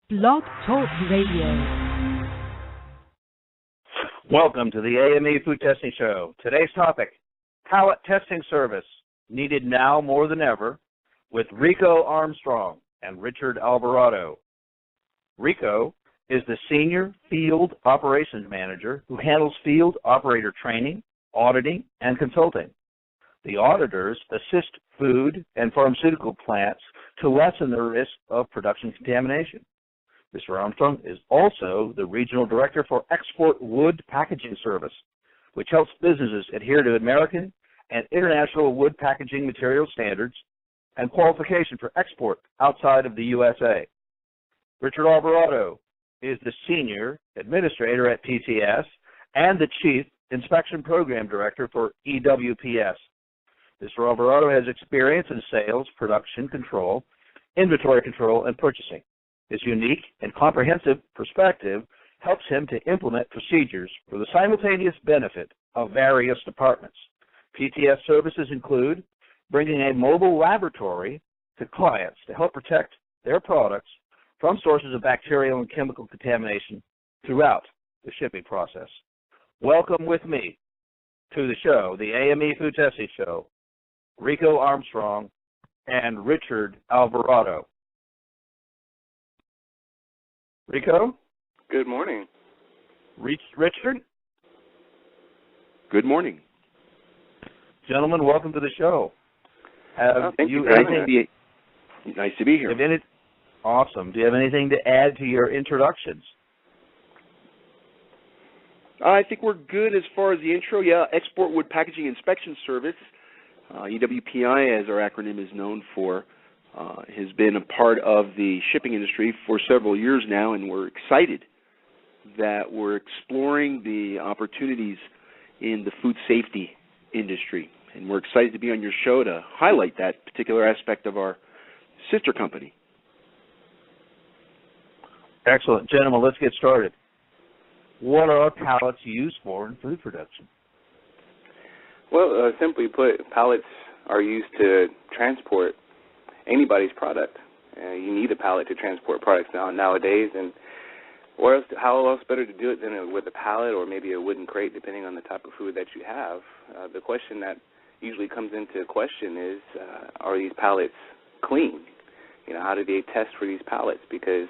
Blog Talk Radio. Welcome to the AME Food Testing Show. Today's topic, Pallet Testing Service, needed now more than ever, with Rico Armstrong and Richard Alvardo. Rico is the Senior Field Operations Manager who handles field operator training, auditing, and consulting. The auditors assist food and pharmaceutical plants to lessen the risk of production contamination. Mr. Armstrong is also the Regional Director for Export Wood Packaging Service, which helps businesses adhere to American and international wood packaging material standards and qualification for export outside of the USA. Richard Alvardo is the Senior Administrator at PTS and the Chief Inspection Program Director for EWPS. Mr. Alvarado has experience in sales, production control, inventory control, and purchasing. His unique and comprehensive perspective helps him to implement procedures for the simultaneous benefit of various departments. PTS services include bringing a mobile laboratory to clients to help protect their products from sources of bacterial and chemical contamination throughout the shipping process. Welcome with me to the show, the AME Food Testing Show, Rico Armstrong and Richard Alvarado. Rico? Good morning. Richard? Good morning. Gentlemen, welcome to the show. Thank you. Nice to be here. Awesome. Do you have anything to add to your introductions? I think we're good as far as the intro. Yeah, Export Wood Packaging Inspection Service, EWPI as our acronym is known for, has been a part of the shipping industry for several years now, and we're excited that we're exploring the opportunities in the food safety industry. And we're excited to be on your show to highlight that particular aspect of our sister company. Excellent. Gentlemen, let's get started. What are pallets used for in food production? Well, simply put, pallets are used to transport anybody's product. You need a pallet to transport products nowadays, and how else better to do it than with a pallet or maybe a wooden crate, depending on the type of food that you have. The question that usually comes into question is, are these pallets clean? How do they test for these pallets? Because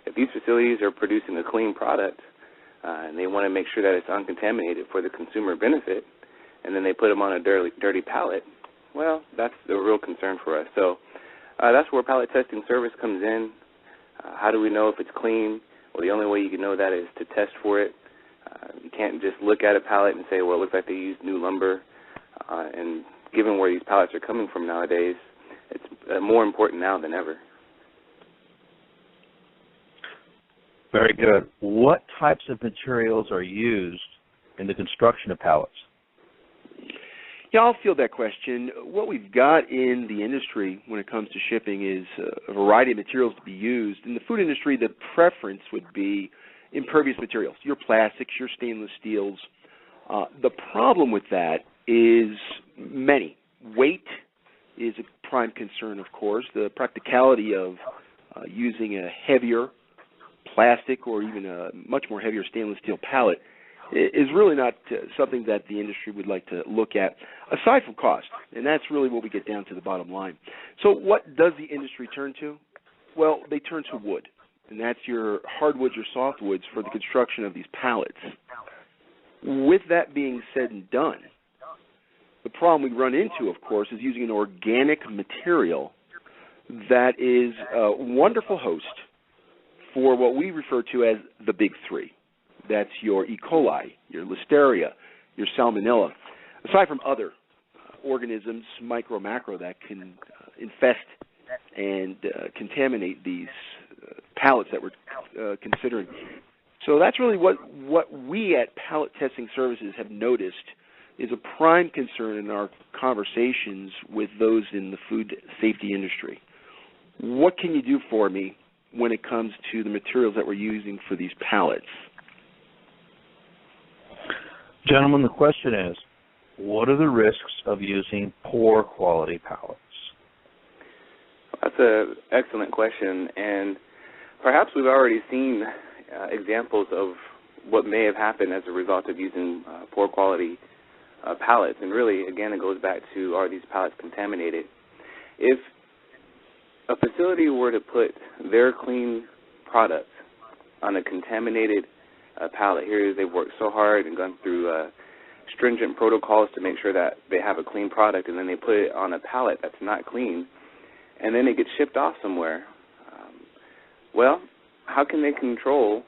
if these facilities are producing a clean product and they want to make sure that it's uncontaminated for the consumer benefit, and then they put them on a dirty pallet, well, that's the real concern for us. So that's where Pallet Testing Service comes in. How do we know if it's clean? Well, the only way you can know that is to test for it. You can't just look at a pallet and say, well, it looks like they used new lumber. And given where these pallets are coming from nowadays, it's more important now than ever. Very good. What types of materials are used in the construction of pallets? Yeah, I'll field that question. What we've got in the industry when it comes to shipping is a variety of materials to be used. In the food industry, the preference would be impervious materials, your plastics, your stainless steels. The problem with that is many. Weight is a prime concern, of course. The practicality of using a heavier plastic or even a much more heavier stainless steel pallet is really not something that the industry would like to look at, aside from cost. And that's really what we get down to the bottom line. So what does the industry turn to? Well, they turn to wood, and that's your hardwoods or softwoods for the construction of these pallets. With that being said and done, the problem we run into, of course, is using an organic material that is a wonderful host for what we refer to as the big three. That's your E. coli, your listeria, your salmonella, aside from other organisms, micro, macro, that can infest and contaminate these pallets that we're considering. So that's really what we at Pallet Testing Services have noticed is a prime concern in our conversations with those in the food safety industry. What can you do for me when it comes to the materials that we're using for these pallets? Gentlemen, the question is, what are the risks of using poor quality pallets? That's an excellent question, and Perhaps we've already seen examples of what may have happened as a result of using poor quality pallets. And really, again, it goes back to, are these pallets contaminated? If a facility were to put their clean product on a contaminated pallet, here they've worked so hard and gone through stringent protocols to make sure that they have a clean product, and then they put it on a pallet that's not clean, and then it gets shipped off somewhere. Well, how can they control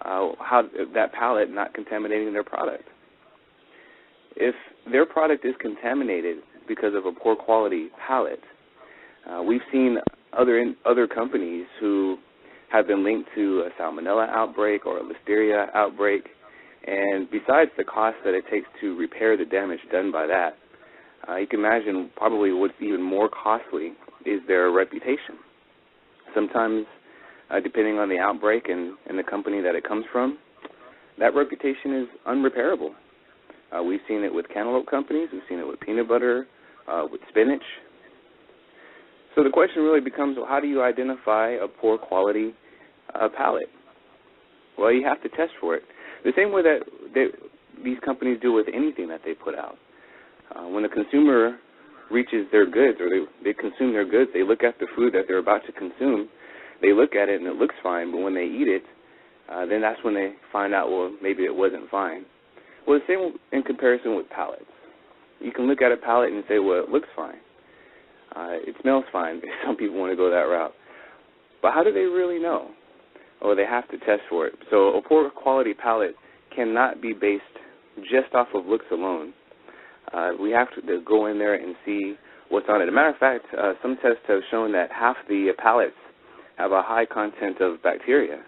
how that pallet not contaminating their product? If their product is contaminated because of a poor quality pallet, we've seen other companies who have been linked to a salmonella outbreak or a listeria outbreak, and besides the cost that it takes to repair the damage done by that, you can imagine probably what's even more costly is their reputation. Sometimes, depending on the outbreak and the company that it comes from, that reputation is unrepairable. We've seen it with cantaloupe companies. We've seen it with peanut butter, with spinach. So the question really becomes, well, how do you identify a poor quality pallet? Well, you have to test for it. The same way that these companies do with anything that they put out. When a consumer reaches their goods or they consume their goods, they look at the food that they're about to consume. They look at it and it looks fine, but when they eat it, then that's when they find out, well, maybe it wasn't fine. Well, the same in comparison with pallets. You can look at a pallet and say, well, it looks fine. It smells fine. Some people want to go that route. But how do they really know? Oh, they have to test for it. So a poor quality pallet cannot be based just off of looks alone. We have to go in there and see what's on it. As a matter of fact, some tests have shown that half the pallets have a high content of bacteria,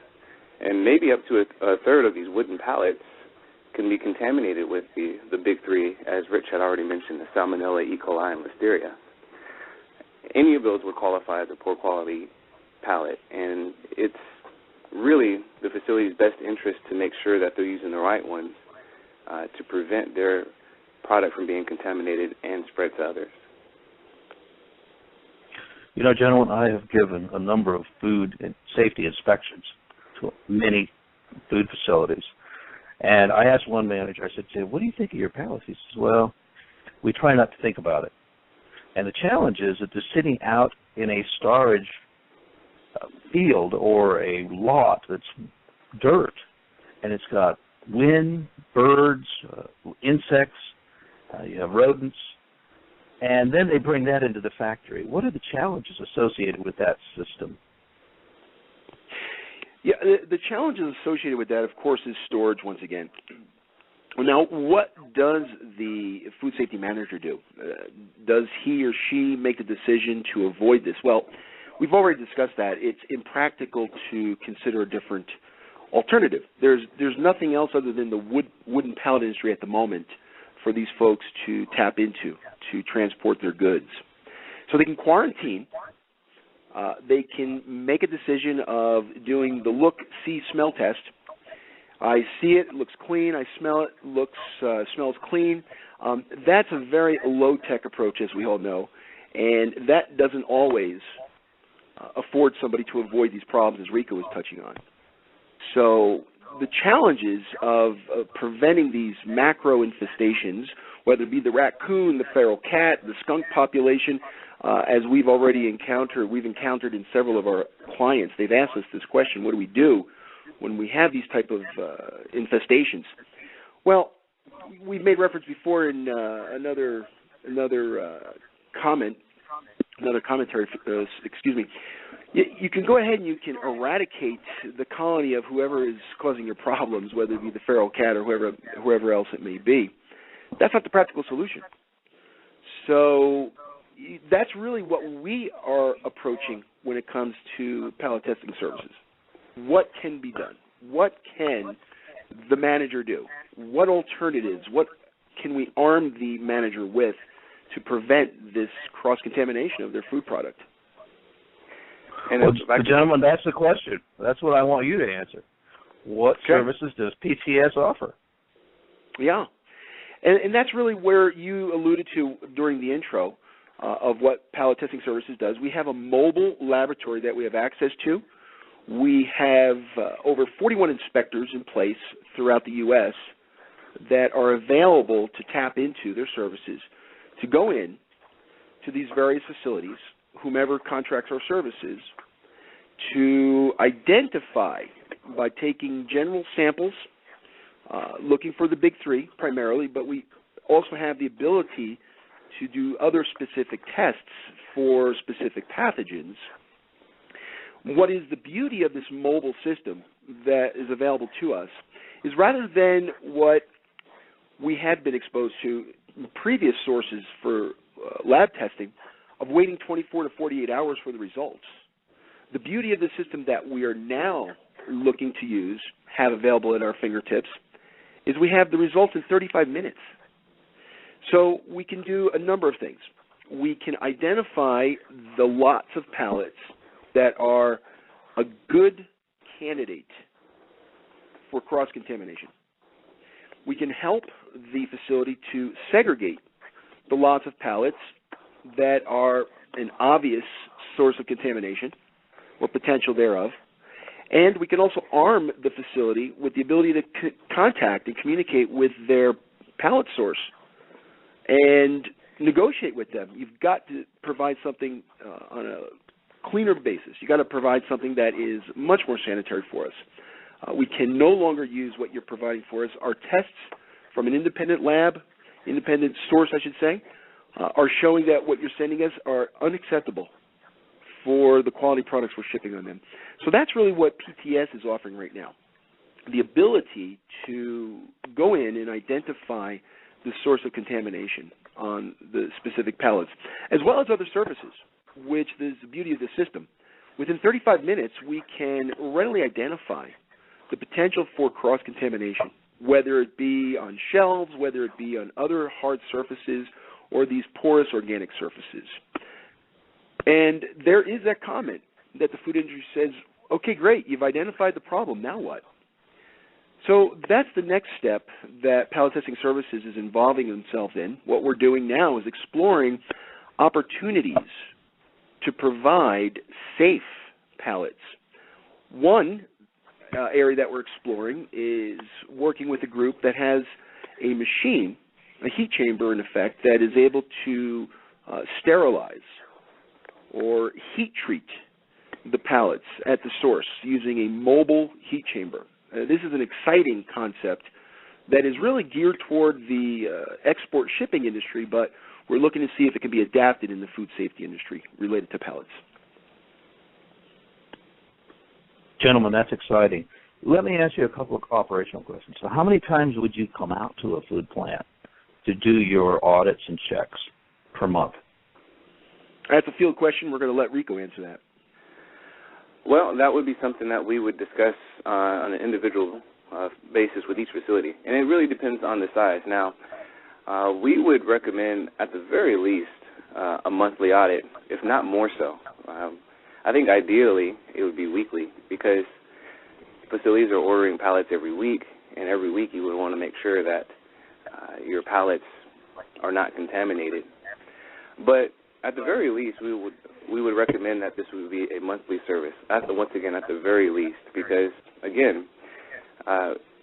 and maybe up to a third of these wooden pallets can be contaminated with the big three, as Rich had already mentioned, the salmonella, E. coli, and listeria. Any of those would qualify as a poor quality pallet, and it's really the facility's best interest to make sure that they're using the right ones to prevent their product from being contaminated and spread to others. You know, gentlemen, I have given a number of food and safety inspections to many food facilities. And I asked one manager, I said, what do you think of your pallets? He says, well, we try not to think about it. And the challenge is that they're sitting out in a storage field or a lot that's dirt, and it's got wind, birds, insects, you have rodents, and then they bring that into the factory. What are the challenges associated with that system? Yeah, the challenges associated with that, of course, is storage once again. Now, what does the food safety manager do? Does he or she make the decision to avoid this? Well, we've already discussed that. It's impractical to consider a different alternative. There's nothing else other than the wooden pallet industry at the moment for these folks to tap into to transport their goods. So they can quarantine. They can make a decision of doing the look, see, smell test. I see it looks clean. I smell it, smells clean. That's a very low-tech approach, as we all know, and that doesn't always afford somebody to avoid these problems, as Rico was touching on. So the challenges of preventing these macro infestations, whether it be the raccoon, the feral cat, the skunk population, as we've encountered in several of our clients. They've asked us this question: what do we do when we have these type of infestations? Well, we've made reference before in another commentary. Excuse me. You can go ahead and you can eradicate the colony of whoever is causing your problems, whether it be the feral cat or whoever else it may be. That's not the practical solution. So that's really what we are approaching when it comes to pallet testing services. What can be done? What can the manager do? What alternatives? What can we arm the manager with to prevent this cross-contamination of their food product? And gentlemen, that's the question. That's what I want you to answer. What services does PTS offer? Yeah. And that's really where you alluded to during the intro of what Pallet Testing Services does. We have a mobile laboratory that we have access to. We have over 41 inspectors in place throughout the U.S. that are available to tap into their services to go in to these various facilities, whomever contracts our services, to identify by taking general samples, looking for the big three primarily, but we also have the ability to do other specific tests for specific pathogens. What is the beauty of this mobile system that is available to us is rather than what we had been exposed to in previous sources for lab testing of waiting 24 to 48 hours for the results, the beauty of the system that we are now looking to use, have available at our fingertips, is we have the results in 35 minutes. So we can do a number of things. We can identify the lots of pallets that are a good candidate for cross-contamination. We can help the facility to segregate the lots of pallets that are an obvious source of contamination or potential thereof. And we can also arm the facility with the ability to contact and communicate with their pallet source and negotiate with them. You've got to provide something on a cleaner basis. You've got to provide something that is much more sanitary for us. We can no longer use what you're providing for us. Our tests from an independent lab, independent source, I should say, are showing that what you're sending us are unacceptable for the quality products we're shipping on them. So that's really what PTS is offering right now, the ability to go in and identify the source of contamination on the specific pallets, as well as other surfaces, which is the beauty of the system. Within 35 minutes, we can readily identify the potential for cross-contamination, whether it be on shelves, whether it be on other hard surfaces, or these porous organic surfaces. And there is that comment that the food industry says, okay, great, you've identified the problem, now what? So that's the next step that Pallet Testing Services is involving themselves in. What we're doing now is exploring opportunities to provide safe pallets. One area that we're exploring is working with a group that has a machine, a heat chamber in effect, that is able to sterilize or heat treat the pallets at the source using a mobile heat chamber. This is an exciting concept that is really geared toward the export shipping industry, but we're looking to see if it can be adapted in the food safety industry related to pallets. Gentlemen, that's exciting. Let me ask you a couple of operational questions. So how many times would you come out to a food plant to do your audits and checks per month? That's a field question. We're going to let Rico answer that. Well, that would be something that we would discuss on an individual basis with each facility, and it really depends on the size. Now, we would recommend at the very least a monthly audit, if not more so. I think ideally it would be weekly because facilities are ordering pallets every week, and every week you would want to make sure that your pallets are not contaminated. But at the very least, we would recommend that this would be a monthly service. Once again, at the very least, because again,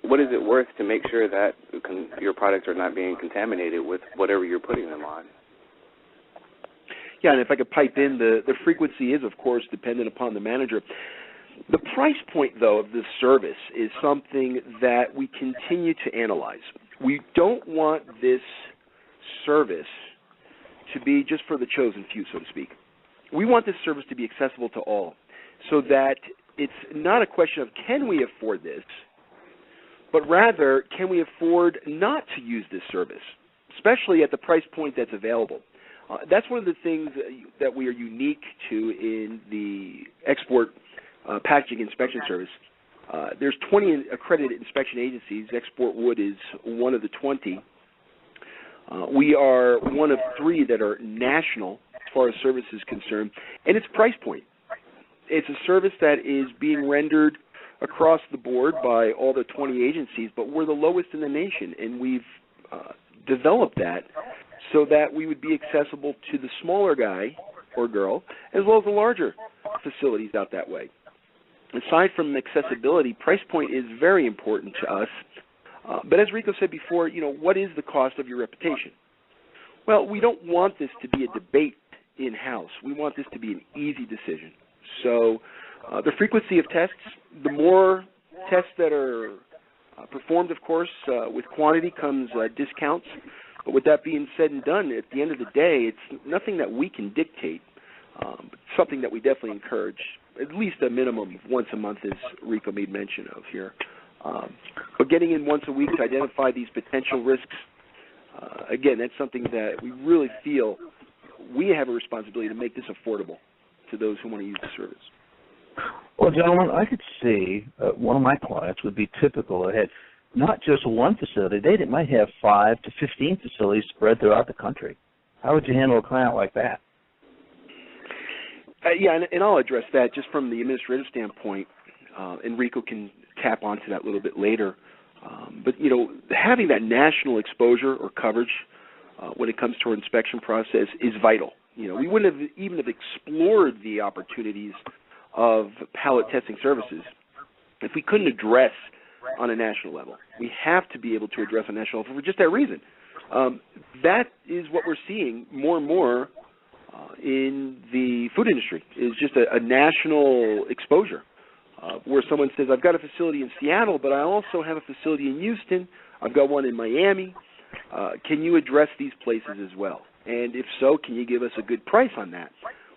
what is it worth to make sure that your products are not being contaminated with whatever you're putting them on? Yeah, and if I could pipe in, the frequency is, of course, dependent upon the manager. The price point, though, of this service is something that we continue to analyze. We don't want this service to be just for the chosen few, so to speak. We want this service to be accessible to all so that it's not a question of can we afford this, but rather can we afford not to use this service, especially at the price point that's available. That's one of the things that we are unique to in the export packaging inspection service. There's 20 accredited inspection agencies. Export Wood is one of the 20. We are one of 3 that are national as far as service is concerned, and it's price point. It's a service that is being rendered across the board by all the 20 agencies, but we're the lowest in the nation, and we've developed that so that we would be accessible to the smaller guy or girl as well as the larger facilities out that way. aside from accessibility, price point is very important to us. But as Rico said before, what is the cost of your reputation? Well, we don't want this to be a debate in-house. We want this to be an easy decision. So the frequency of tests, the more tests that are performed, of course, with quantity comes discounts. But with that being said and done, at the end of the day, it's nothing that we can dictate, but something that we definitely encourage, at least a minimum of once a month, as Rico made mention of here. But getting in once a week to identify these potential risks, again, that's something that we really feel we have a responsibility to make this affordable to those who want to use the service. Well, gentlemen, I could see one of my clients would be typical. It had not just one facility. They might have 5 to 15 facilities spread throughout the country. How would you handle a client like that? Yeah, and I'll address that just from the administrative standpoint, and Rico can tap onto that a little bit later. But, having that national exposure or coverage when it comes to our inspection process is vital. We wouldn't have even have explored the opportunities of pallet testing services if we couldn't address on a national level. We have to be able to address on a national level for just that reason. That is what we're seeing more and more in the food industry, is just a national exposure where someone says, I've got a facility in Seattle, but I also have a facility in Houston. I've got one in Miami. Can you address these places as well? And if so, can you give us a good price on that?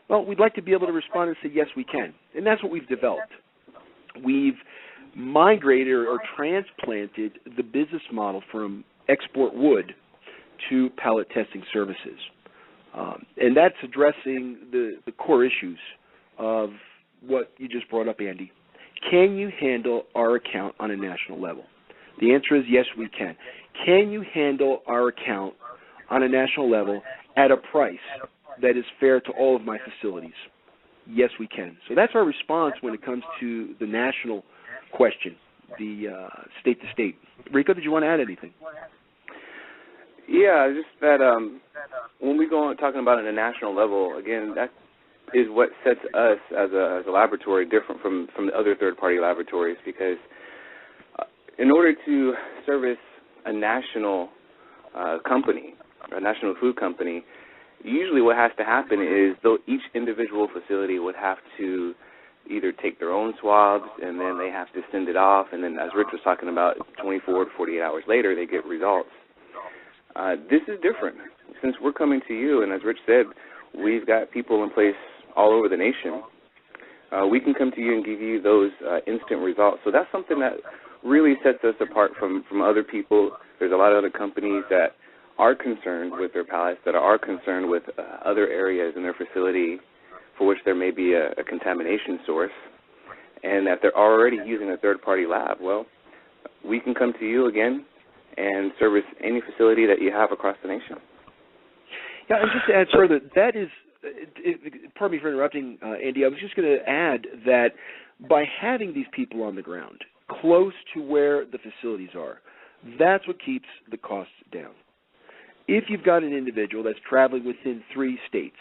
Well, we'd like to be able to respond and say, yes, we can. And that's what we've developed. We've migrated or transplanted the business model from export wood to pallet testing services. And that's addressing the core issues of what you just brought up, Andy. Can you handle our account on a national level? The answer is yes, we can. Can you handle our account on a national level at a price that is fair to all of my facilities? Yes, we can. So that's our response when it comes to the national question, the state to state. Rico, did you want to add anything? Yeah, just that when we go on talking about it at a national level, again, that is what sets us as a laboratory different from the other third-party laboratories, because in order to service a national company, a national food company, usually what has to happen is each individual facility would have to either take their own swabs, and then they have to send it off, and then, as Rich was talking about, 24 to 48 hours later they get results. This is different. Since we're coming to you, and as Rich said, we've got people in place all over the nation, we can come to you and give you those instant results. So that's something that really sets us apart from other people. There's a lot of other companies that are concerned with their pallets, that are concerned with other areas in their facility for which there may be a contamination source, and that they're already using a third-party lab. Well, we can come to you again and service any facility that you have across the nation. Yeah, and just to add further, that is, pardon me for interrupting, Andy, I was just going to add that by having these people on the ground, close to where the facilities are, that's what keeps the costs down. If you've got an individual that's traveling within 3 states,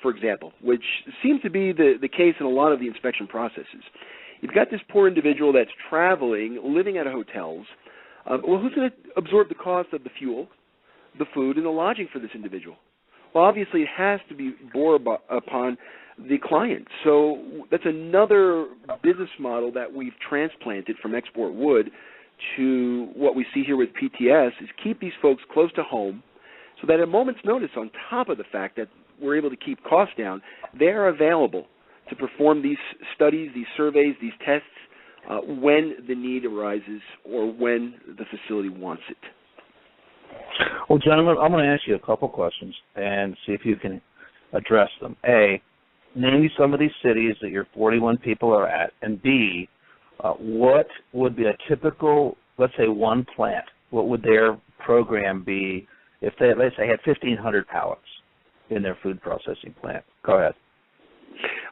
for example, which seems to be the case in a lot of the inspection processes, you've got this poor individual that's traveling, living at hotels. Well, who's going to absorb the cost of the fuel, the food, and the lodging for this individual? Well, obviously it has to be borne upon the client. So that's another business model that we've transplanted from export wood to what we see here with PTS, is keep these folks close to home so that at a moment's notice, on top of the fact that we're able to keep costs down, they're available to perform these studies, these surveys, these tests when the need arises or when the facility wants it. Well, gentlemen, I'm going to ask you a couple questions and see if you can address them. A, name me some of these cities that your 41 people are at, and B, what would be a typical, let's say, one plant? What would their program be if they, let's say, had 1,500 pallets in their food processing plant? Go ahead.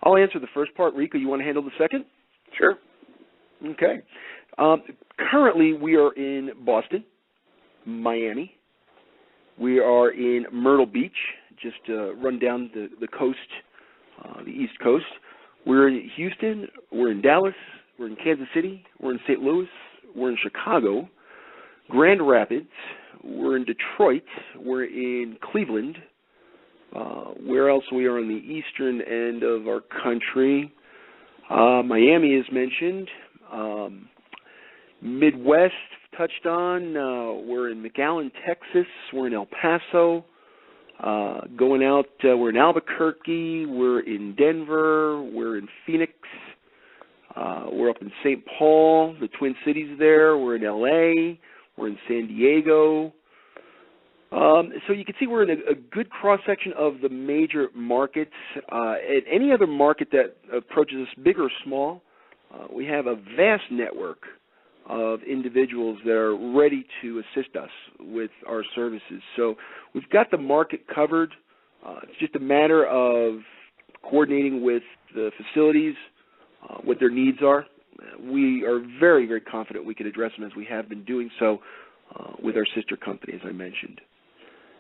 I'll answer the first part. Rico, you want to handle the second? Sure. Okay. Currently, we are in Boston, Miami. We are in Myrtle Beach, just run down the coast, the East Coast. We're in Houston, we're in Dallas, we're in Kansas City, we're in St. Louis, we're in Chicago, Grand Rapids, we're in Detroit, we're in Cleveland. Where else? We are on the eastern end of our country. Miami is mentioned. Midwest touched on. We're in McAllen, Texas. We're in El Paso. Going out, we're in Albuquerque. We're in Denver. We're in Phoenix. We're up in St. Paul, the Twin Cities there. We're in L.A. We're in San Diego. So you can see we're in a good cross-section of the major markets. At any other market that approaches us, big or small, we have a vast network of individuals that are ready to assist us with our services. So we've got the market covered. It's just a matter of coordinating with the facilities, what their needs are. We are very, very confident we can address them as we have been doing so with our sister company, as I mentioned.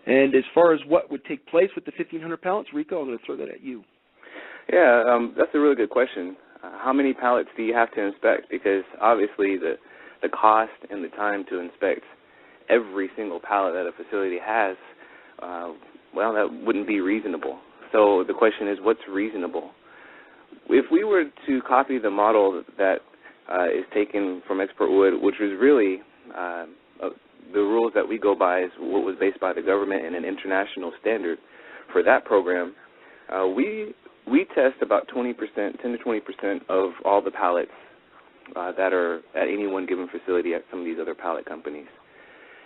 And as far as what would take place with the 1,500 pallets, Rico, I'm going to throw that at you. Yeah, that's a really good question. How many pallets do you have to inspect? Because obviously the cost and the time to inspect every single pallet that a facility has, well, that wouldn't be reasonable. So the question is, what's reasonable? If we were to copy the model that is taken from Export Wood, which was really the rules that we go by is what was based by the government and an international standard for that program, we test about 20%, 10 to 20% of all the pallets that are at any one given facility at some of these other pallet companies.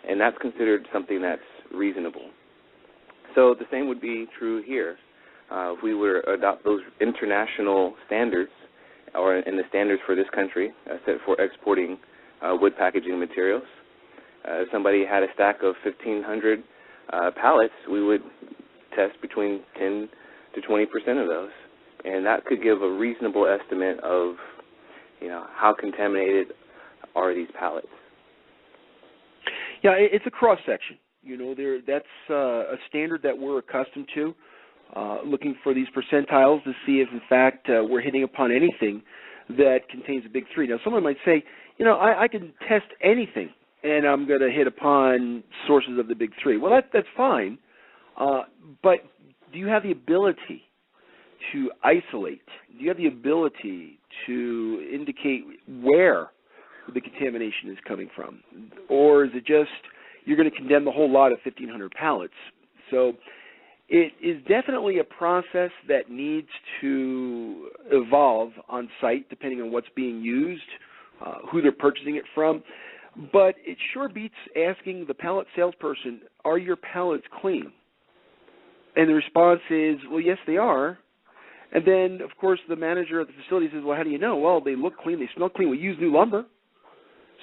And that's considered something that's reasonable. So the same would be true here. If we were to adopt those international standards, or in the standards for this country set for exporting wood packaging materials, if somebody had a stack of 1,500 pallets, we would test between 10 to 20% of those. And that could give a reasonable estimate of, how contaminated are these pallets. Yeah, it's a cross-section. That's a standard that we're accustomed to, looking for these percentiles to see if, in fact, we're hitting upon anything that contains a big three. Now, someone might say, I can test anything, and I'm going to hit upon sources of the big three. Well, that's fine, but do you have the ability to isolate? Do you have the ability to indicate where the contamination is coming from? Or is it just you're going to condemn the whole lot of 1,500 pallets? So it is definitely a process that needs to evolve on site depending on what's being used, who they're purchasing it from. But it sure beats asking the pallet salesperson, are your pallets clean? And the response is, well, yes, they are. And then, of course, the manager at the facility says, well, how do you know? Well, they look clean, they smell clean, we use new lumber.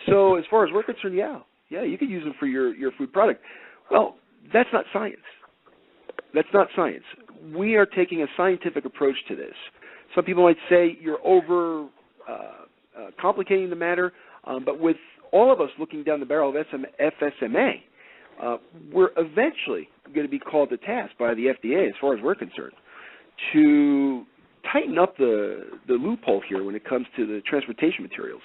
So as far as we're concerned, yeah, you could use them for your food product. Well, that's not science. That's not science. We are taking a scientific approach to this. Some people might say you're over complicating the matter, but with all of us looking down the barrel of FSMA, we're eventually going to be called to task by the FDA, as far as we're concerned, to tighten up the loophole here when it comes to the transportation materials.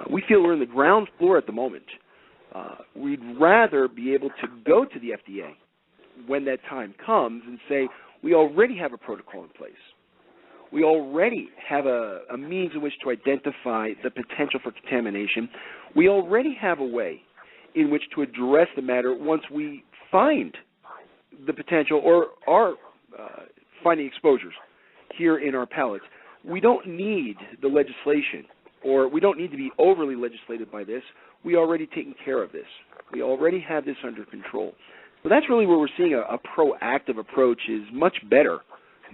We feel we're in the ground floor at the moment. We'd rather be able to go to the FDA when that time comes and say, we already have a protocol in place. We already have a means in which to identify the potential for contamination. We already have a way in which to address the matter once we find the potential or are finding exposures here in our pallets. We don't need the legislation, or we don't need to be overly legislated by this. We already taken care of this. We already have this under control. So that's really where we're seeing a proactive approach is much better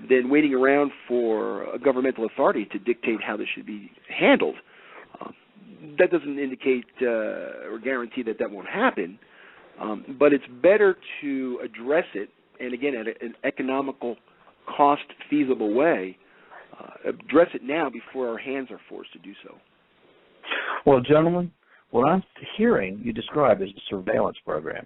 than waiting around for a governmental authority to dictate how this should be handled. That doesn't indicate or guarantee that won't happen, but it's better to address it, and again, at an economical, cost-feasible way, address it now before our hands are forced to do so. Well, gentlemen, what I'm hearing you describe is a surveillance program.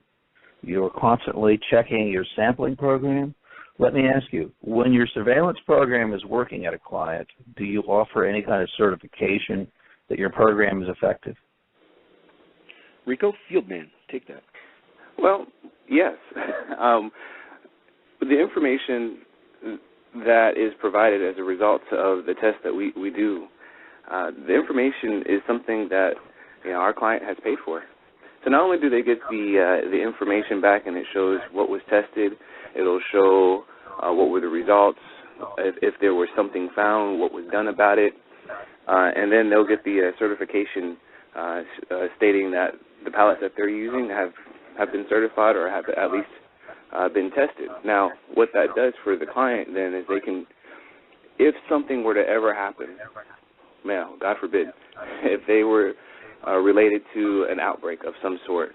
You're constantly checking your sampling program, Let me ask you, when your surveillance program is working at a client, do you offer any kind of certification that your program is effective? Rico, Fieldman, take that. Well, yes. The information that is provided as a result of the test that we do, the information is something that our client has paid for. So not only do they get the information back and it shows what was tested, it'll show what were the results, if there was something found, what was done about it, and then they'll get the certification stating that the pallets that they're using have been certified or have at least been tested. Now, what that does for the client then is they can, if something were to ever happen, God forbid, if they were related to an outbreak of some sort,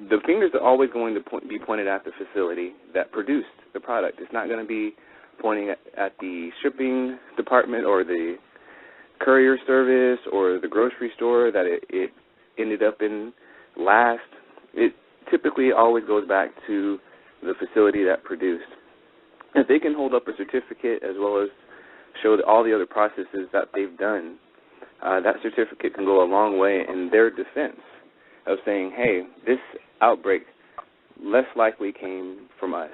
the fingers are always going to be pointed at the facility that produced the product. It's not going to be pointing at the shipping department or the courier service or the grocery store that it ended up in last. It typically always goes back to the facility that produced. If they can hold up a certificate as well as show all the other processes that they've done, that certificate can go a long way in their defense of saying, hey, this outbreak less likely came from us.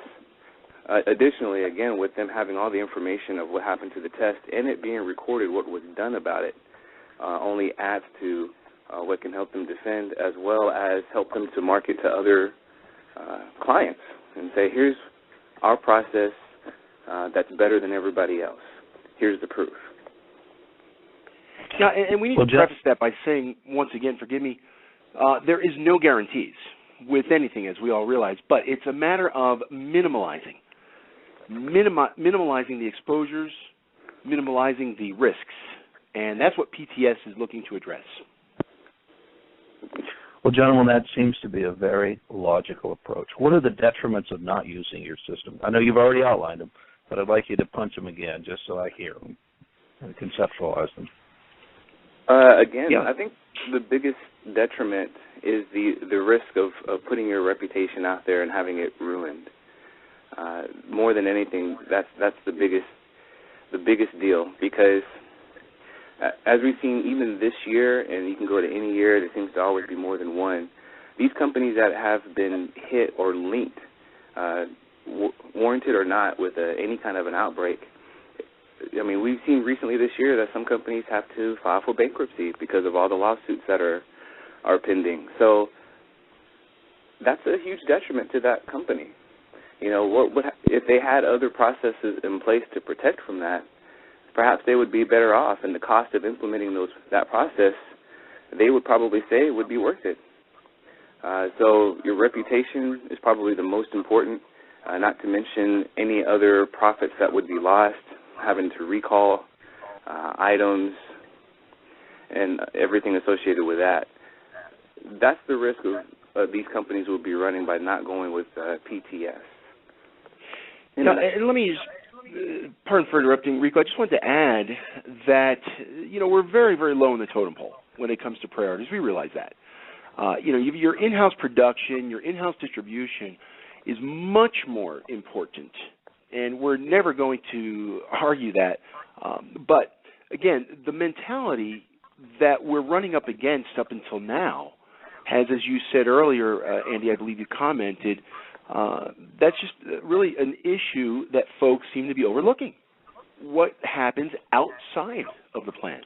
Additionally, again, with them having all the information of what happened to the test and it being recorded what was done about it, only adds to what can help them defend as well as help them to market to other clients and say, here's our process that's better than everybody else. Here's the proof. Now, and we need to preface that by saying, once again, forgive me, there is no guarantees with anything, as we all realize, but it's a matter of minimalizing the exposures, minimalizing the risks, and that's what PTS is looking to address. Well, gentlemen, that seems to be a very logical approach. What are the detriments of not using your system? I know you've already outlined them, but I'd like you to punch them again just so I hear them and conceptualize them. I think the biggest detriment is the risk of putting your reputation out there and having it ruined. More than anything, that's the biggest deal, because as we've seen even this year, and you can go to any year, there seems to always be more than one, these companies that have been hit or linked, warranted or not, with any kind of an outbreak, I mean, we've seen recently this year that some companies have to file for bankruptcy because of all the lawsuits that are pending. So that's a huge detriment to that company. What if they had other processes in place to protect from that? Perhaps they would be better off, and the cost of implementing that process, they would probably say would be worth it. So your reputation is probably the most important, not to mention any other profits that would be lost, having to recall items and everything associated with that. That's the risk of these companies will be running by not going with PTS. And let me just, pardon for interrupting, Rico, I just wanted to add that, we're very, very low in the totem pole when it comes to priorities. We realize that. Your in-house production, your in-house distribution is much more important, and we're never going to argue that. But, again, the mentality that we're running up against up until now has, as you said earlier, Andy, I believe you commented, that's just really an issue that folks seem to be overlooking. What happens outside of the plant?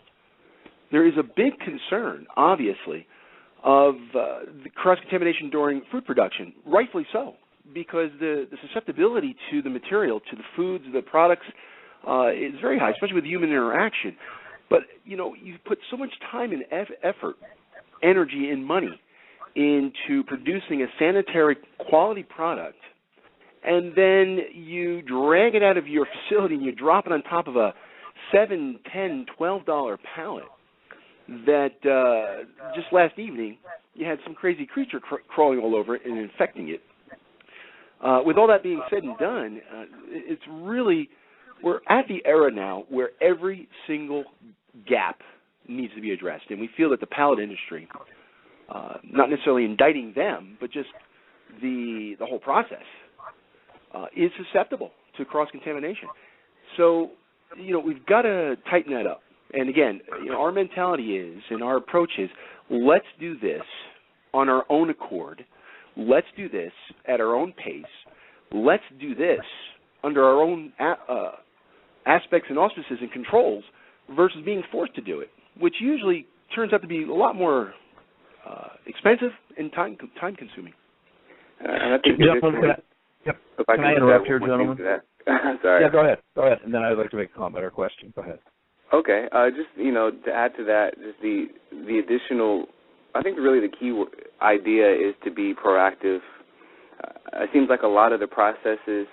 There is a big concern, obviously, of the cross-contamination during food production, rightfully so, because the susceptibility to the material, to the foods, the products, is very high, especially with human interaction. But, you put so much time and effort, energy, and money into producing a sanitary quality product, and then you drag it out of your facility and you drop it on top of a $7, $10, $12 pallet that just last evening you had some crazy creature crawling all over it and infecting it. With all that being said and done, it's really, we're at the era now where every single gap needs to be addressed, and we feel that the pallet industry, not necessarily indicting them, but just the whole process, is susceptible to cross-contamination. So, we've got to tighten that up. And again, our mentality is, and our approach is, let's do this on our own accord. Let's do this at our own pace. Let's do this under our own aspects and auspices and controls versus being forced to do it, which usually turns out to be a lot more expensive and time-consuming. And I think can I interrupt here, gentlemen? Sorry. Yeah, go ahead, and then I'd like to make a comment or a question. Go ahead. Okay, just, to add to that, just the additional, I think really the key idea is to be proactive. It seems like a lot of the processes,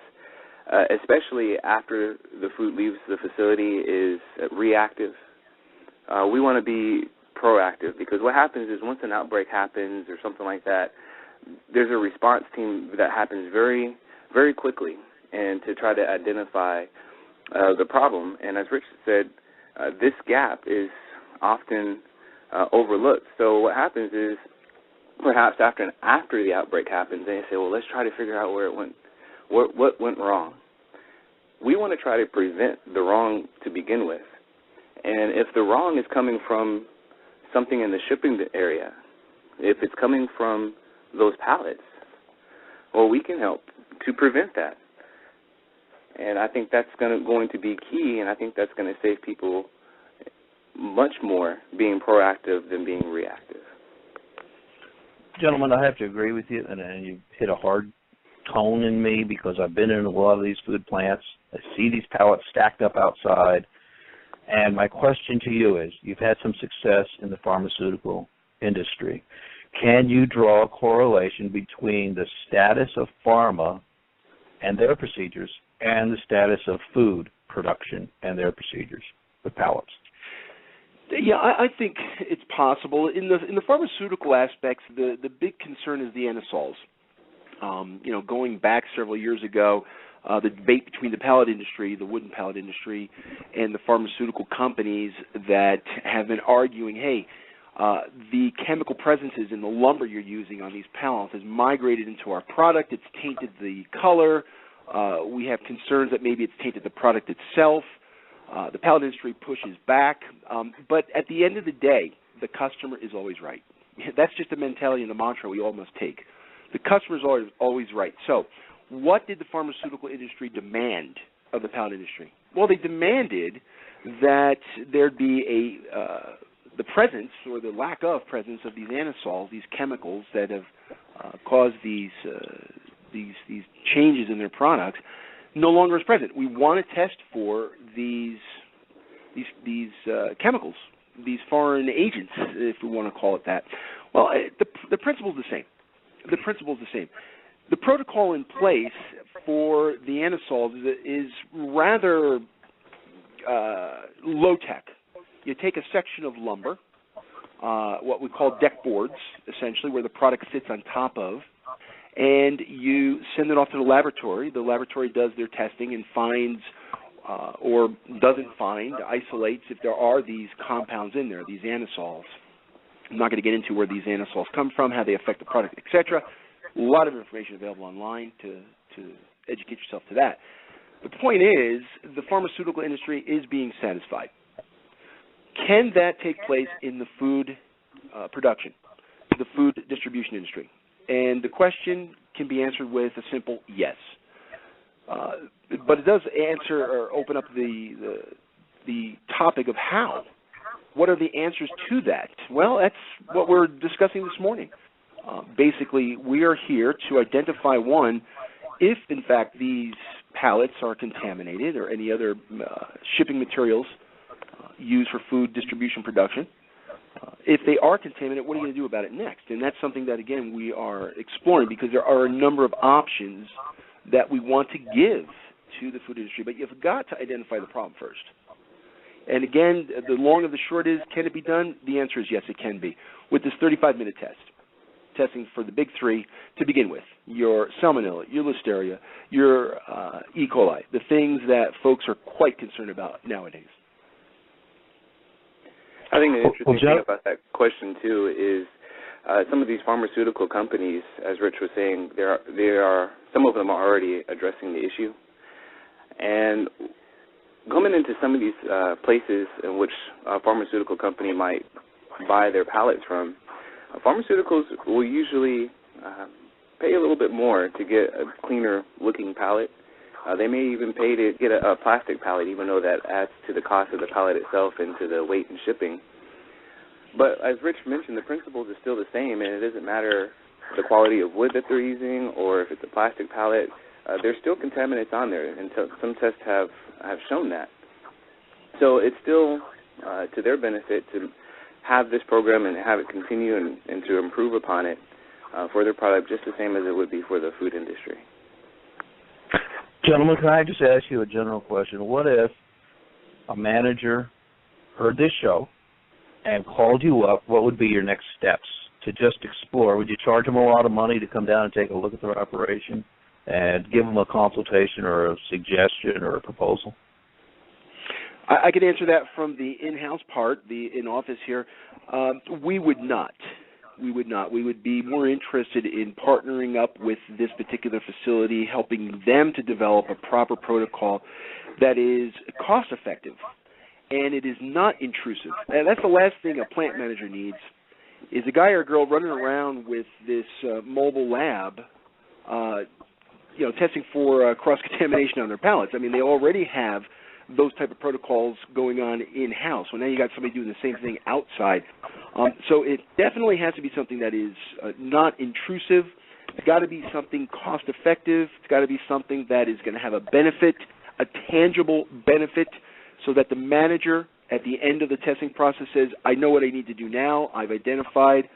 especially after the food leaves the facility, is reactive. We want to be proactive because what happens is once an outbreak happens or something like that, there's a response team that happens very, very quickly and to try to identify the problem. And as Rich said, this gap is often overlooked. So what happens is perhaps after the outbreak happens, they say, well, let's try to figure out where it went, what went wrong. We want to try to prevent the wrong to begin with. And if the wrong is coming from something in the shipping area, if it's coming from those pallets, well, we can help to prevent that. And I think that's going to be key, and I think that's going to save people much more being proactive than being reactive. Gentlemen, I have to agree with you, and you hit a hard tone in me because I've been in a lot of these food plants. I see these pallets stacked up outside, and my question to you is, you've had some success in the pharmaceutical industry. Can you draw a correlation between the status of pharma and their procedures and the status of food production and their procedures with pallets? Yeah, I think it's possible. In the pharmaceutical aspects, the big concern is the aerosols. Going back several years ago, the debate between the pallet industry, the wooden pallet industry, and the pharmaceutical companies that have been arguing, hey, the chemical presences in the lumber you're using on these pallets has migrated into our product. It's tainted the color. We have concerns that maybe it's tainted the product itself. The pallet industry pushes back. But at the end of the day, the customer is always right. That's just the mentality and the mantra we all must take. The customer is always right. So what did the pharmaceutical industry demand of the pallet industry? Well, they demanded that there'd be the presence or the lack of presence of these aerosols, these chemicals that have caused these changes in their products, no longer is present. We want to test for these chemicals, these foreign agents, if we want to call it that. Well, the principle is the same. The protocol in place for the aerosols is rather low-tech. You take a section of lumber, what we call deck boards, essentially, where the product sits on top of, and you send it off to the laboratory. The laboratory does their testing and finds or doesn't find, isolates if there are these compounds in there, these aerosols. I'm not going to get into where these aerosols come from, how they affect the product, etc. A lot of information available online to educate yourself to that. The point is, the pharmaceutical industry is being satisfied. Can that take place in the food production, the food distribution industry? And the question can be answered with a simple yes. But it does answer or open up the topic of how. What are the answers to that? Well, that's what we're discussing this morning. Basically, we are here to identify, one, if in fact these pallets are contaminated or any other shipping materials used for food distribution production. If they are contaminated, what are you going to do about it next? And that's something that, again, we are exploring because there are a number of options that we want to give to the food industry. But you've got to identify the problem first. And again, the long and the short is, can it be done? The answer is yes, it can be. With this 35-minute test, testing for the big three to begin with, your salmonella, your listeria, your E. coli, the things that folks are quite concerned about nowadays. I think the interesting thing about that question, too, is some of these pharmaceutical companies, as Rich was saying, some of them are already addressing the issue. And coming into some of these places in which a pharmaceutical company might buy their pallets from, pharmaceuticals will usually pay a little bit more to get a cleaner-looking pallet. They may even pay to get a plastic pallet, even though that adds to the cost of the pallet itself and to the weight and shipping. But as Rich mentioned, the principles are still the same, and it doesn't matter the quality of wood that they're using or if it's a plastic pallet. There's still contaminants on there, and some tests have shown that. So it's still to their benefit to have this program and have it continue and to improve upon it for their product just the same as it would be for the food industry. Gentlemen, can I just ask you a general question? What if a manager heard this show and called you up? What would be your next steps to just explore? Would you charge them a lot of money to come down and take a look at their operation and give them a consultation or a suggestion or a proposal? I can answer that from the in-house part, the in-office here. We would not. We would not. We would be more interested in partnering up with this particular facility, helping them to develop a proper protocol that is cost-effective and it is not intrusive. And that's the last thing a plant manager needs, is a guy or girl running around with this mobile lab, testing for cross-contamination on their pallets. I mean, they already have those type of protocols going on in-house. Well, now you got somebody doing the same thing outside. So it definitely has to be something that is not intrusive. It's got to be something cost-effective. It's got to be something that is going to have a benefit, a tangible benefit, so that the manager at the end of the testing process says, I know what I need to do now. I've identified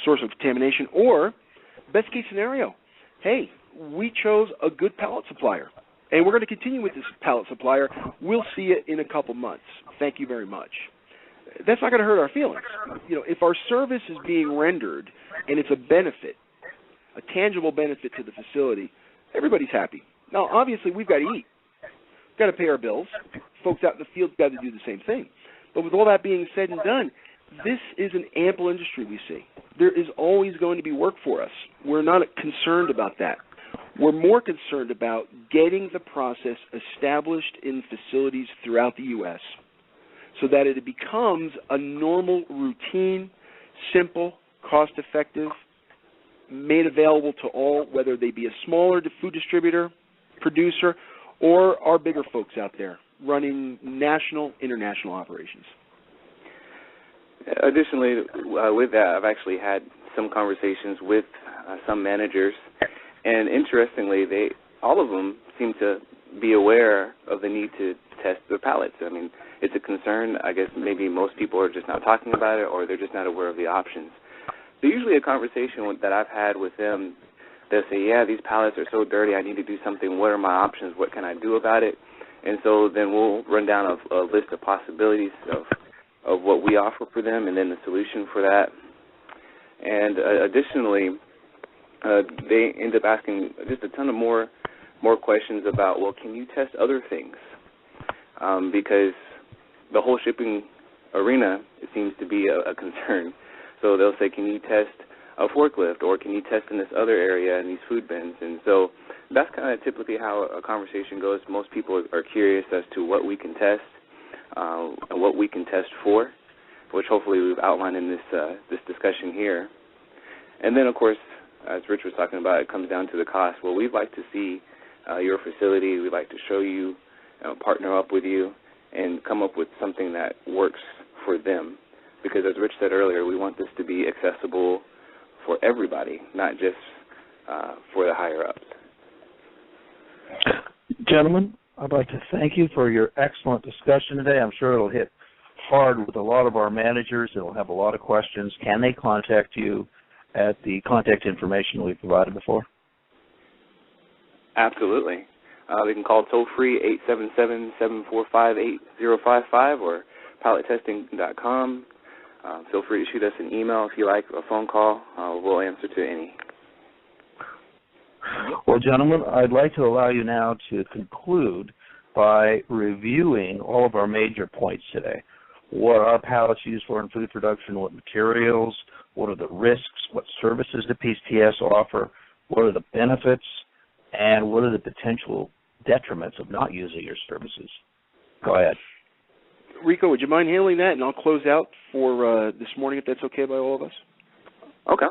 source of contamination. Or, best case scenario, hey, we chose a good pallet supplier, and we're going to continue with this pallet supplier. We'll see it in a couple months. Thank you very much. That's not going to hurt our feelings. If our service is being rendered and it's a benefit, a tangible benefit to the facility, everybody's happy. Now, obviously, we've got to eat. We've got to pay our bills. Folks out in the field got to do the same thing. But with all that being said and done, this is an ample industry we see. There is always going to be work for us. We're not concerned about that. We're more concerned about getting the process established in facilities throughout the U.S. so that it becomes a normal routine, simple, cost-effective, made available to all, whether they be a smaller food distributor, producer, or our bigger folks out there running national, international operations. Additionally, with that, I've actually had some conversations with some managers, and interestingly, all of them seem to be aware of the need to test their pallets. I mean, it's a concern. I guess maybe most people are just not talking about it, or they're just not aware of the options. So usually a conversation that I've had with them, they'll say, yeah, these pallets are so dirty, I need to do something. What are my options? What can I do about it? And so then we'll run down a list of possibilities of what we offer for them and then the solution for that. And additionally, they end up asking just a ton of more questions about, well, can you test other things? Because the whole shipping arena, it seems to be a concern. So they'll say, can you test a forklift, or can you test in this other area in these food bins? And so that's kind of typically how a conversation goes. Most people are curious as to what we can test and what we can test for, which hopefully we've outlined in this discussion here. And then, of course, as Rich was talking about, it comes down to the cost. Well, we'd like to see your facility. We'd like to show you, partner up with you, and come up with something that works for them. Because as Rich said earlier, we want this to be accessible for everybody, not just for the higher-ups. Gentlemen, I'd like to thank you for your excellent discussion today. I'm sure it'll hit hard with a lot of our managers. It'll have a lot of questions. Can they contact you at the contact information we provided before? Absolutely. They can call toll-free 877-745-8055 or pallettesting.com. Feel free to shoot us an email if you like, a phone call. We'll answer to any. Well, gentlemen, I'd like to allow you now to conclude by reviewing all of our major points today. what are pallets used for in food production, what materials, what are the risks, what services do PTS offer, what are the benefits, and what are the potential detriments of not using your services. Go ahead. Rico, would you mind handling that, and I'll close out for this morning, if that's okay by all of us? Okay.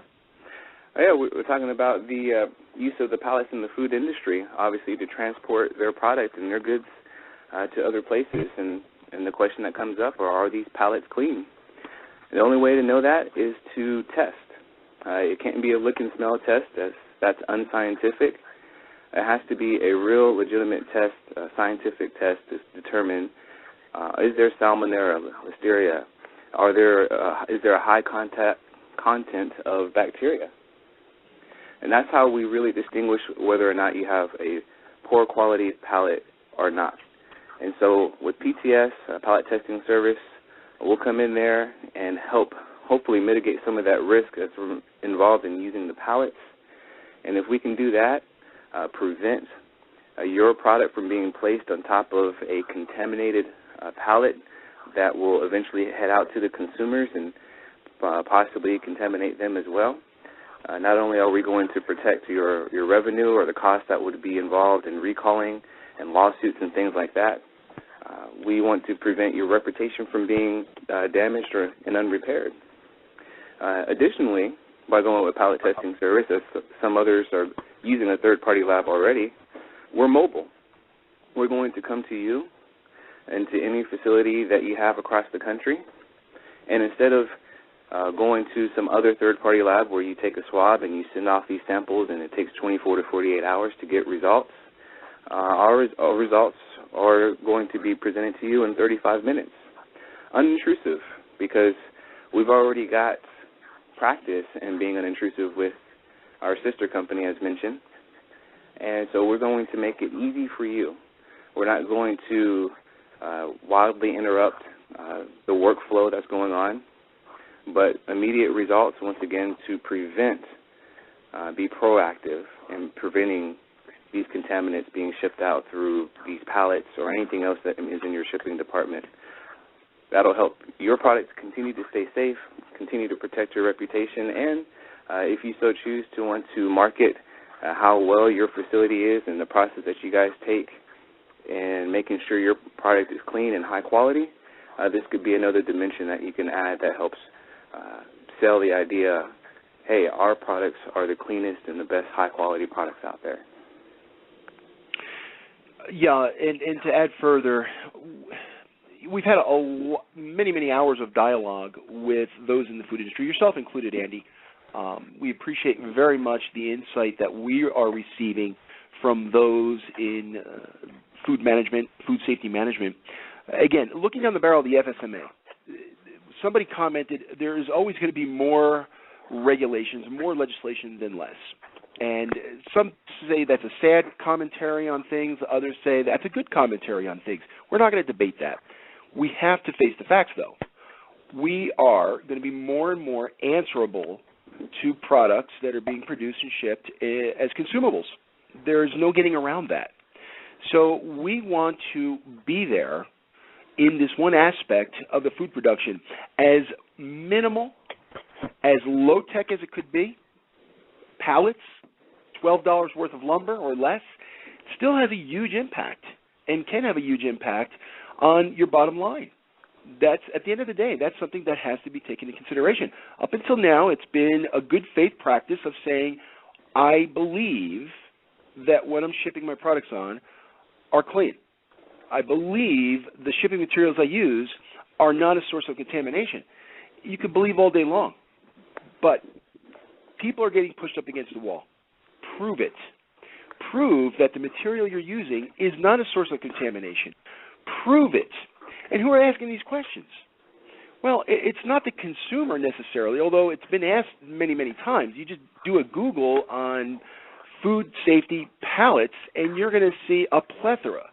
Yeah, we're talking about the use of the pallets in the food industry, obviously, to transport their product and their goods to other places. And the question that comes up are these pallets clean? The only way to know that is to test. It can't be a look and smell test. That's unscientific. It has to be a real, legitimate test, a scientific test to determine is there salmonella, listeria? Is there a high content of bacteria? And that's how we really distinguish whether or not you have a poor quality pallet or not. And so with PTS, Pallet Testing Service, we'll come in there and help hopefully mitigate some of that risk that's involved in using the pallets. And if we can do that, prevent your product from being placed on top of a contaminated pallet that will eventually head out to the consumers and possibly contaminate them as well. Not only are we going to protect your revenue or the cost that would be involved in recalling and lawsuits and things like that, we want to prevent your reputation from being damaged and unrepaired. Additionally, by going with Pallet Testing Services, some others are using a third-party lab already, we're mobile. We're going to come to you and to any facility that you have across the country, and instead of going to some other third-party lab where you take a swab and you send off these samples and it takes 24 to 48 hours to get results, our results are going to be presented to you in 35 minutes. Unintrusive, because we've already got practice in being unintrusive with our sister company, as mentioned, and so we're going to make it easy for you. We're not going to wildly interrupt the workflow that's going on, but immediate results, once again, to prevent, be proactive in preventing these contaminants being shipped out through these pallets or anything else that is in your shipping department. That'll help your products continue to stay safe, continue to protect your reputation, and if you so choose to want to market how well your facility is and the process that you guys take in making sure your product is clean and high quality, this could be another dimension that you can add that helps sell the idea, hey, our products are the cleanest and the best high-quality products out there. Yeah, and to add further, we've had many hours of dialogue with those in the food industry, yourself included, Andy. We appreciate very much the insight that we are receiving from those in food management, food safety management. Again, looking down the barrel of the FSMA, somebody commented there is always going to be more regulations, more legislation than less. And some say that's a sad commentary on things. Others say that's a good commentary on things. We're not going to debate that. We have to face the facts, though. We are going to be more and more answerable to products that are being produced and shipped as consumables. There's no getting around that. So we want to be there in this one aspect of the food production, as minimal, as low-tech as it could be. Pallets, $12 worth of lumber or less, still has a huge impact and can have a huge impact on your bottom line. That's, at the end of the day, that's something that has to be taken into consideration. Up until now, it's been a good faith practice of saying, I believe that what I'm shipping my products on are clean. I believe the shipping materials I use are not a source of contamination. You could believe all day long, but people are getting pushed up against the wall. Prove it. Prove that the material you're using is not a source of contamination. Prove it. And who are asking these questions? Well, it's not the consumer necessarily, although it's been asked many times. You just do a Google on food safety pallets, and you're going to see a plethora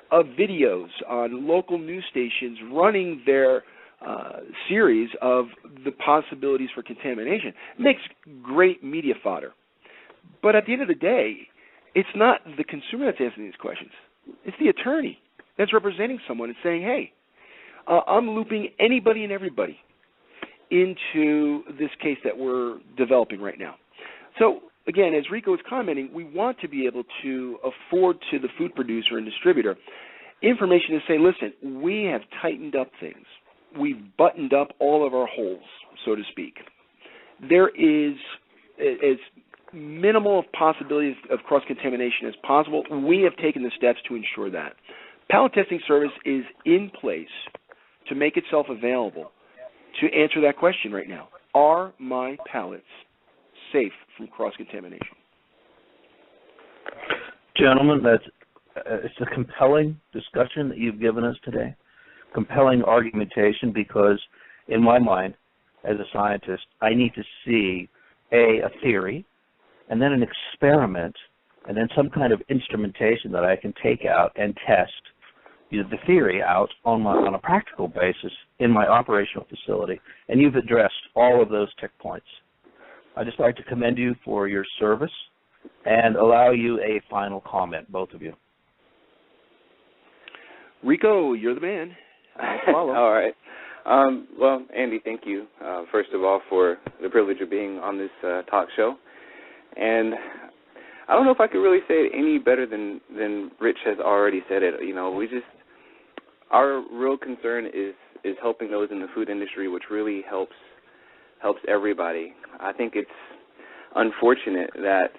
of videos on local news stations running their series of the possibilities for contamination. It makes great media fodder. But at the end of the day, it's not the consumer that's asking these questions. It's the attorney that's representing someone and saying, hey, I'm looping anybody and everybody into this case that we're developing right now. So, again, as Rico is commenting, we want to be able to afford to the food producer and distributor information to say, listen, we have tightened up things. We've buttoned up all of our holes, so to speak. There is as minimal of possibilities of cross-contamination as possible. We have taken the steps to ensure that. Pallet Testing Service is in place to make itself available to answer that question right now. Are my pallets safe from cross-contamination? Gentlemen, it's a compelling discussion that you've given us today, compelling argumentation, because in my mind, as a scientist, I need to see a theory, and then an experiment, and then some kind of instrumentation that I can take out and test the theory out on a practical basis in my operational facility. And you've addressed all of those tick points. I'd just like to commend you for your service and allow you a final comment, both of you. Rico, you're the man. All right. Well, Andy, thank you, first of all, for the privilege of being on this talk show. And I don't know if I could really say it any better than Rich has already said it. You know, our real concern is helping those in the food industry, which really helps everybody. I think it's unfortunate that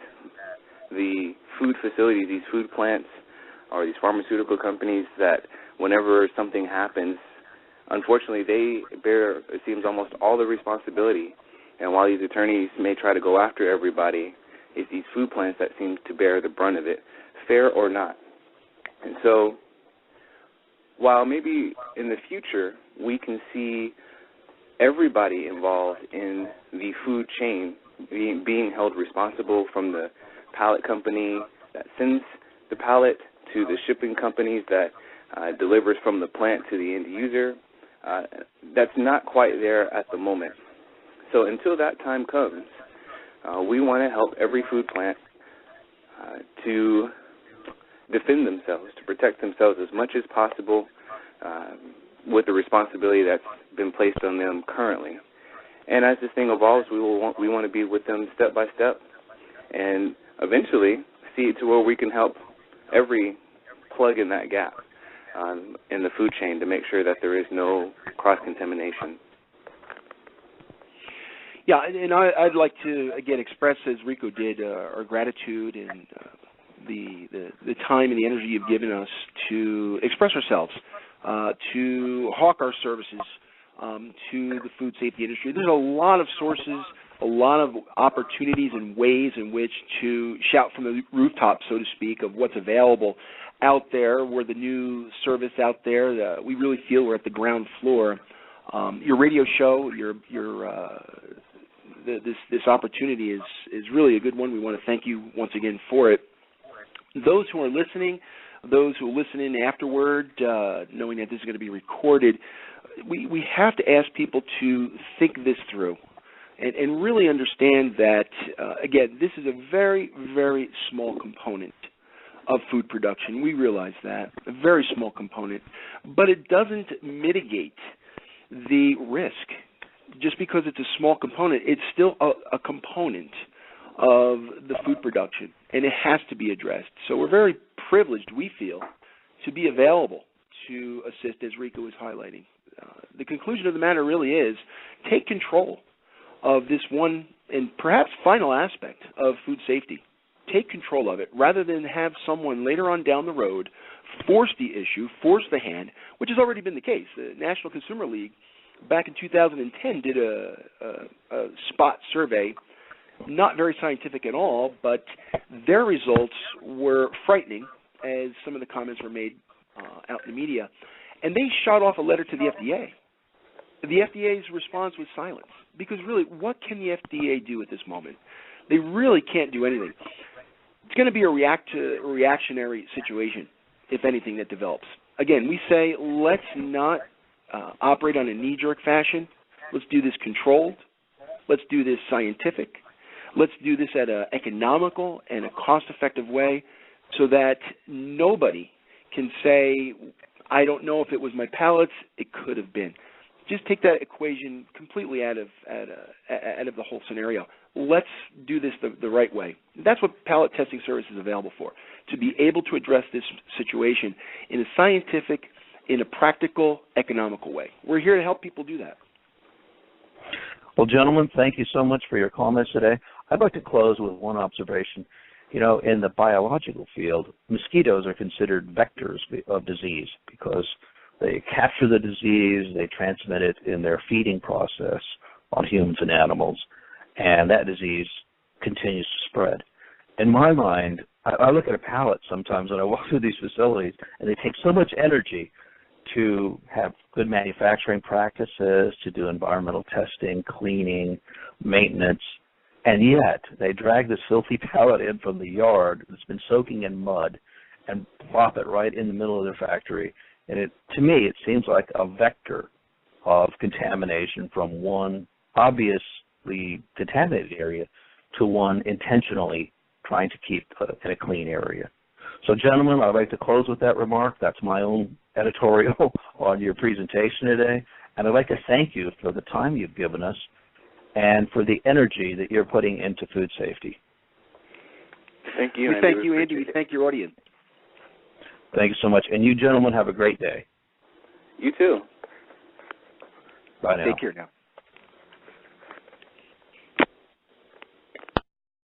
the food facilities, these food plants, or these pharmaceutical companies, that whenever something happens, unfortunately they bear, it seems, almost all the responsibility. And while these attorneys may try to go after everybody, it's these food plants that seem to bear the brunt of it, fair or not. And so while maybe in the future we can see everybody involved in the food chain being held responsible, from the pallet company that sends the pallet to the shipping companies that delivers from the plant to the end user, that's not quite there at the moment. So until that time comes, we want to help every food plant to defend themselves, to protect themselves as much as possible with the responsibility that's been placed on them currently. And as this thing evolves, we want to be with them step by step, and eventually see it to where we can help every plug in that gap in the food chain to make sure that there is no cross-contamination. Yeah, and I'd like to, again, express, as Rico did, our gratitude and the time and the energy you've given us to express ourselves, to hawk our services to the food safety industry. There's a lot of sources, a lot of opportunities and ways in which to shout from the rooftop, so to speak, of what's available out there. We're the new service out there. We really feel we're at the ground floor. Your radio show, this opportunity is really a good one. We want to thank you once again for it. Those who are listening, those who will listen in afterward, knowing that this is going to be recorded, we have to ask people to think this through and really understand that, again, this is a very, very small component of food production. We realize that, a very small component, but it doesn't mitigate the risk. Just because it's a small component, it's still a component of the food production, and it has to be addressed. So we're very privileged, we feel, to be available to assist, as Rico is highlighting. The conclusion of the matter really is take control of this one and perhaps final aspect of food safety. Take control of it rather than have someone later on down the road force the issue, force the hand, which has already been the case. The National Consumer League back in 2010 did a spot survey, not very scientific at all, but their results were frightening as some of the comments were made out in the media. And they shot off a letter to the FDA. The FDA's response was silence, because really, what can the FDA do at this moment? They really can't do anything. It's going to be a reactionary situation, if anything, that develops. Again, we say let's not operate on a knee-jerk fashion. Let's do this controlled. Let's do this scientific. Let's do this at an economical and a cost-effective way so that nobody can say, I don't know if it was my pallets. It could have been. Just take that equation completely out of the whole scenario. Let's do this the right way. That's what Pallet Testing Service is available for, to be able to address this situation in a scientific, in a practical, economical way. We're here to help people do that. Well, gentlemen, thank you so much for your comments today. I'd like to close with one observation. You know, in the biological field, mosquitoes are considered vectors of disease because they capture the disease, they transmit it in their feeding process on humans and animals, and that disease continues to spread. In my mind, I look at a pallet sometimes when I walk through these facilities, and they take so much energy to have good manufacturing practices, to do environmental testing, cleaning, maintenance, and yet they drag this filthy pallet in from the yard that's been soaking in mud and plop it right in the middle of their factory. And to me, it seems like a vector of contamination from one obviously contaminated area to one intentionally trying to keep in a clean area. So, gentlemen, I'd like to close with that remark. That's my own editorial on your presentation today. And I'd like to thank you for the time you've given us and for the energy that you're putting into food safety. Thank you. We thank you, Andy. We thank your audience. Thank you so much. And you gentlemen have a great day. You too. Bye now. Take care now.